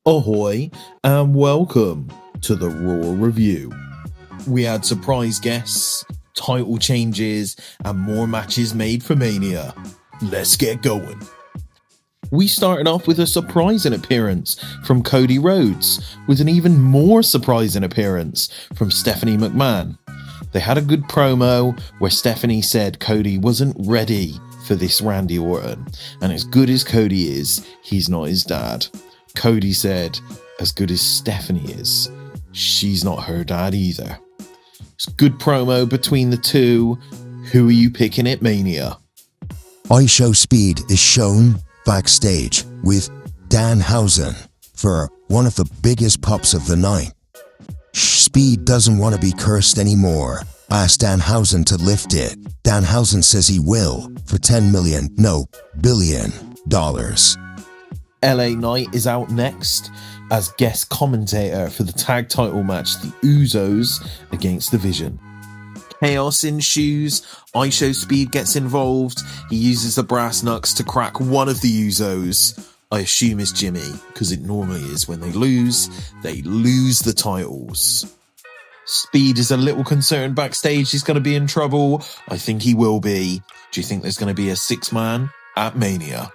Ahoy and welcome to the Raw Review. We had surprise guests, title changes, and more matches made for Mania. Let's get going. We started off with a surprising appearance from Cody Rhodes, with an even more surprising appearance from Stephanie McMahon. They had a good promo where Stephanie said Cody wasn't ready for this Randy Orton, and as good as Cody is, he's not his dad. Cody said, as good as Stephanie is, she's not her dad either. It's a good promo between the two. Who are you picking at Mania? Iyo Speed is shown backstage with DanHousen for one of the biggest pops of the night. Speed doesn't want to be cursed anymore. Ask DanHousen to lift it. DanHousen says he will for $10 million, no, billion dollars. LA Knight is out next as guest commentator for the tag title match, the Usos against the Vision. Chaos ensues. Iyo Speed gets involved. He uses the brass knucks to crack one of the Usos. I assume it's Jimmy, because it normally is when they lose the titles. Speed is a little concerned backstage he's going to be in trouble. I think he will be. Do you think there's going to be a 6-man at Mania?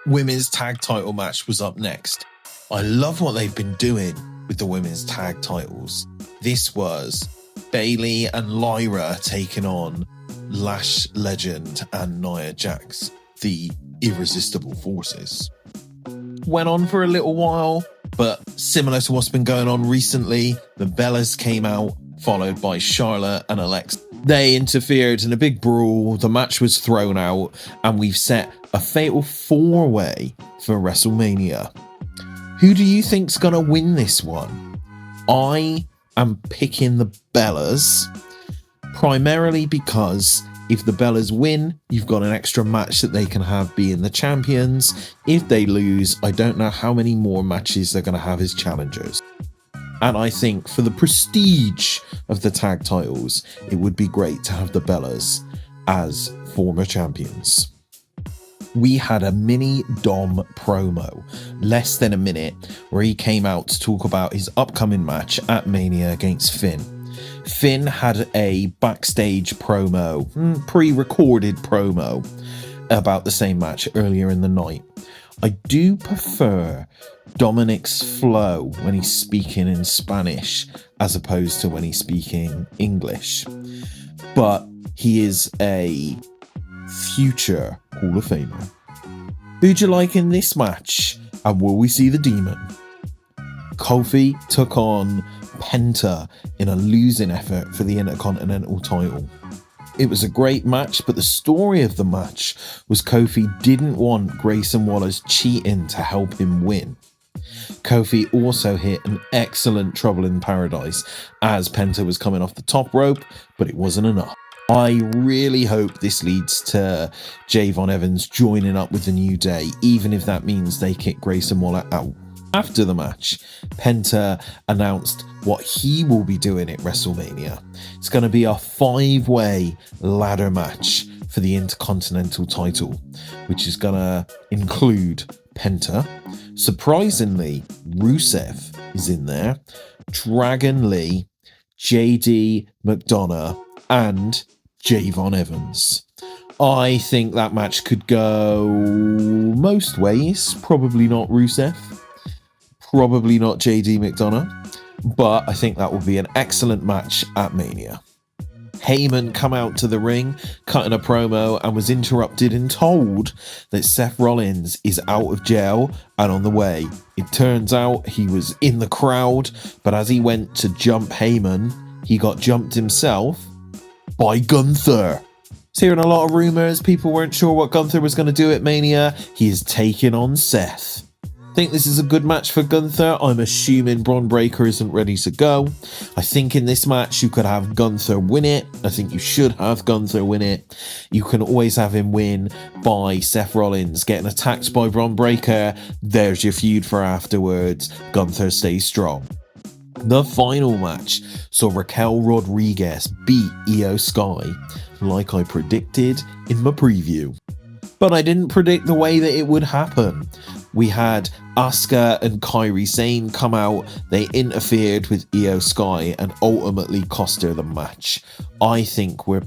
Women's tag title match was up next. I love what they've been doing with the women's tag titles. This was Bayley and Lyra taking on Lash Legend and Nia Jax, the irresistible forces. Went on for a little while, but similar to what's been going on recently, the Bellas came out, followed by Charlotte and Alexa. They interfered in a big brawl, the match was thrown out, and we've set a fatal 4-way for WrestleMania. Who do you think's gonna win this one? I am picking the Bellas, primarily because if the Bellas win, you've got an extra match that they can have being the champions. If they lose, I don't know how many more matches they're gonna have as challengers. And I think for the prestige of the tag titles, it would be great to have the Bellas as former champions. We had a mini Dom promo, less than a minute, where he came out to talk about his upcoming match at Mania against Finn. Finn had a backstage promo, pre-recorded promo, about the same match earlier in the night. I do prefer Dominic's flow when he's speaking in Spanish as opposed to when he's speaking English. But he is a future Hall of Famer. Who'd you like in this match? And will we see the Demon? Kofi took on Penta in a losing effort for the Intercontinental title. It was a great match, but the story of the match was Kofi didn't want Grayson Waller's cheating to help him win. Kofi also hit an excellent Trouble in Paradise as Penta was coming off the top rope, but it wasn't enough. I really hope this leads to Javon Evans joining up with the New Day, even if that means they kick Grayson Waller out. After the match, Penta announced what he will be doing at WrestleMania. It's going to be a 5-way ladder match for the Intercontinental title, which is going to include Penta. Surprisingly, Rusev is in there, Dragon Lee, JD McDonough, and Javon Evans. I think that match could go most ways. Probably not Rusev. Probably not JD McDonough. But I think that will be an excellent match at Mania. Heyman come out to the ring, cutting a promo, and was interrupted and told that Seth Rollins is out of jail and on the way. It turns out he was in the crowd, but as he went to jump Heyman, he got jumped himself by Gunther. Was hearing a lot of rumours, people weren't sure what Gunther was going to do at Mania. He is taking on Seth. Think this is a good match for Gunther. I'm assuming Braun Breaker isn't ready to go. I think in this match you could have Gunther win it. I think you should have Gunther win it. You can always have him win by Seth Rollins getting attacked by Braun Breaker. There's your feud for afterwards. Gunther stays strong. The final match saw Raquel Rodriguez beat Iyo Sky, like I predicted in my preview. But I didn't predict the way that it would happen. We had Asuka and Kairi Sane come out, they interfered with Iyo Sky and ultimately cost her the match. I think we're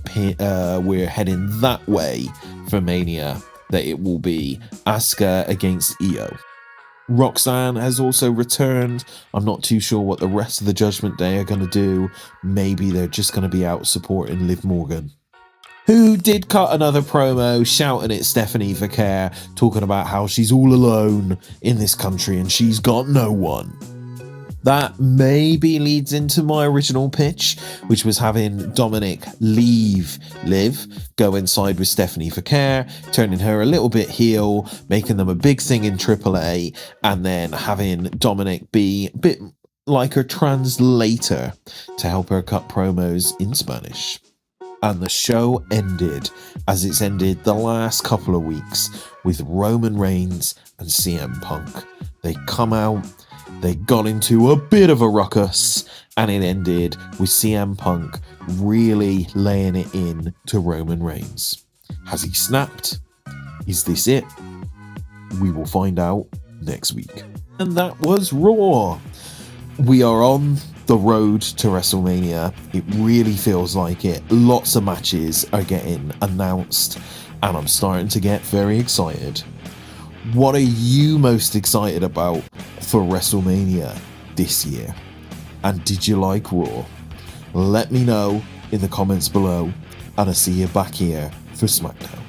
heading that way for Mania, that it will be Asuka against Iyo. Roxanne has also returned. I'm not too sure what the rest of the Judgment Day are going to do. Maybe they're just going to be out supporting Liv Morgan, who did cut another promo shouting at Stephanie Vaquer, talking about how she's all alone in this country and she's got no one. That maybe leads into my original pitch, which was having Dominic leave Liv, go inside with Stephanie Vaquer, turning her a little bit heel, making them a big thing in AAA, and then having Dominic be a bit like her translator to help her cut promos in Spanish. And the show ended as it's ended the last couple of weeks with Roman Reigns and CM Punk. They come out, they got into a bit of a ruckus, and it ended with CM Punk really laying it in to Roman Reigns. Has he snapped? Is this it? We will find out next week. And that was Raw. We are on the road to WrestleMania. It really feels like it. Lots of matches are getting announced, and I'm starting to get very excited. What are you most excited about for WrestleMania this year? And did you like Raw? Let me know in the comments below, and I'll see you back here for SmackDown.